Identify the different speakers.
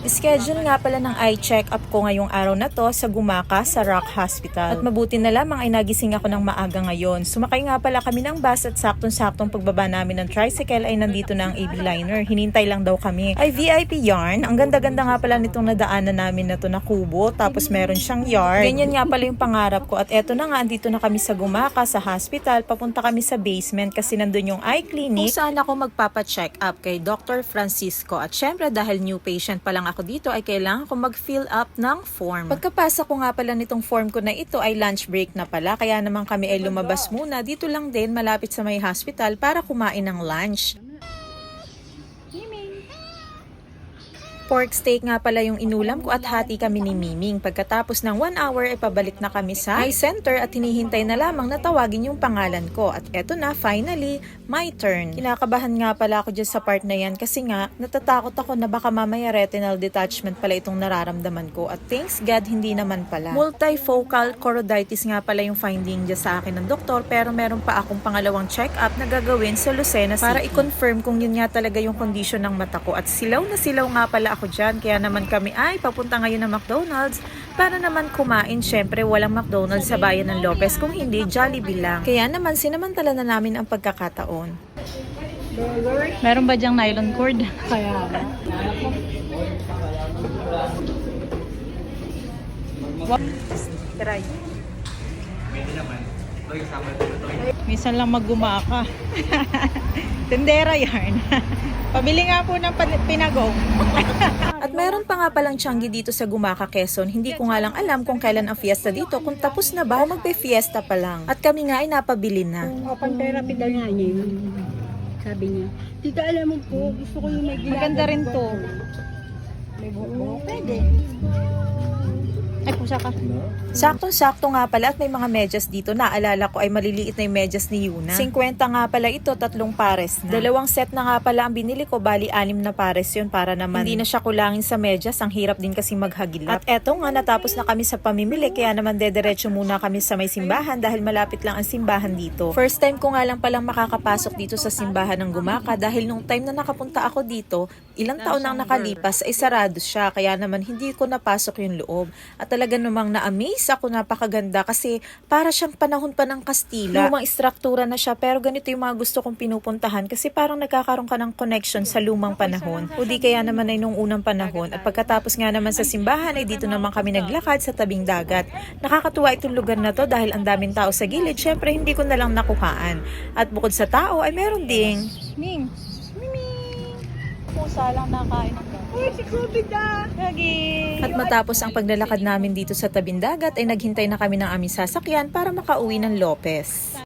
Speaker 1: Schedule nga pala ng eye check-up ko ngayong araw na to sa Gumaka sa Rock Hospital. At mabuti na lamang ay nagising ako ng maaga ngayon. Sumakay nga pala kami ng bus at saktong-saktong pagbaba namin ng tricycle ay nandito na ang AB Liner. Hinintay lang daw kami. Ay VIP yarn. Ang ganda-ganda nga pala nitong nadaanan namin na to na kubo. Tapos meron siyang yard. Ganyan nga pala yung pangarap ko. At eto na nga, andito na kami sa Gumaka sa hospital. Papunta kami sa basement kasi nandun yung eye clinic kung saan ako magpapa-check up kay Dr. Francisco. At syempre dahil new patient pa lang ako dito ay kailangan ko mag-fill up ng form. Pagkapasa ko nga pala nitong form ko na ito ay lunch break na pala. Kaya naman kami ay lumabas muna. Dito lang din malapit sa may hospital para kumain ng lunch. Pork steak nga pala yung inulam ko at hati kami ni Miming. Pagkatapos ng 1 hour ay pabalik na kami sa eye center at hinihintay na lamang na tawagin yung pangalan ko. At eto na, finally, my turn. Kinakabahan nga pala ako dyan sa part na yan kasi nga natatakot ako na baka mamaya retinal detachment pala itong nararamdaman ko. At thanks God, hindi naman pala. Multifocal choroiditis nga pala yung finding dyan sa akin ng doktor pero meron pa akong pangalawang check-up na gagawin sa Lucena City para i-confirm kung yun nga talaga yung condition ng mata ko. At silaw na silaw nga pala ako dyan. Kaya naman kami ay papunta ngayon ng McDonald's para naman kumain. Syempre walang McDonald's sa bayan ng Lopez kung hindi Jollibee lang. Kaya naman sinamantala na namin ang pagkakataon.
Speaker 2: Meron ba dyang nylon cord?
Speaker 3: Kaya
Speaker 1: Try.
Speaker 2: Minsan lang maggumaka. Tendera yarn. Pabili nga po ng pinagong.
Speaker 1: At meron pa nga palang Tianggi dito sa Gumaka, Quezon. Hindi ko nga lang alam kung kailan ang fiesta dito, kung tapos na ba o magpe-fiesta pa lang. At kami nga ay napabili na.
Speaker 3: open therapy daw nga niya yun. Sabi niya, tita alam mo po, gusto ko yung may ginagawa.
Speaker 2: Maganda rin to.
Speaker 3: May buhok. Pwede.
Speaker 2: Ay, pusa ka.
Speaker 1: Saktong-sakto nga pala at may mga medyas dito. Naalala ko ay maliliit na yung medyas ni Yuna. 50 nga pala ito, 3 pares na. 2 set na nga pala ang binili ko, bali 6 na pares yun para naman hindi na siya kulangin sa medyas. Ang hirap din kasi maghagilap. At eto nga, natapos na kami sa pamimili kaya naman dediretso muna kami sa may simbahan dahil malapit lang ang simbahan dito. First time ko nga lang palang makakapasok dito sa simbahan ng Gumaka dahil nung time na nakapunta ako dito, ilang taon nang nakalipas ay sarado siya. Kaya naman hindi ko napasok yung loob. At talaga namang na-amaze ako, napakaganda kasi para siyang panahon pa ng Kastila. Lumang istruktura na siya pero ganito yung mga gusto kong pinupuntahan kasi parang nagkakaroon ka ng connection sa lumang panahon. O di kaya naman ay nung unang panahon. At pagkatapos nga naman sa simbahan ay dito naman kami naglakad sa tabing dagat. Nakakatuwa itong lugar na to dahil ang daming tao sa gilid. Syempre hindi ko na lang nakuhaan. At bukod sa tao ay meron ding
Speaker 2: Ming. Ming. Pusa lang nakain ng
Speaker 3: Uy, si Kubid ah!
Speaker 2: Lagi.
Speaker 1: At matapos ang paglalakad namin dito sa tabing dagat ay naghintay na kami ng aming sasakyan para makauwi ng Lopez.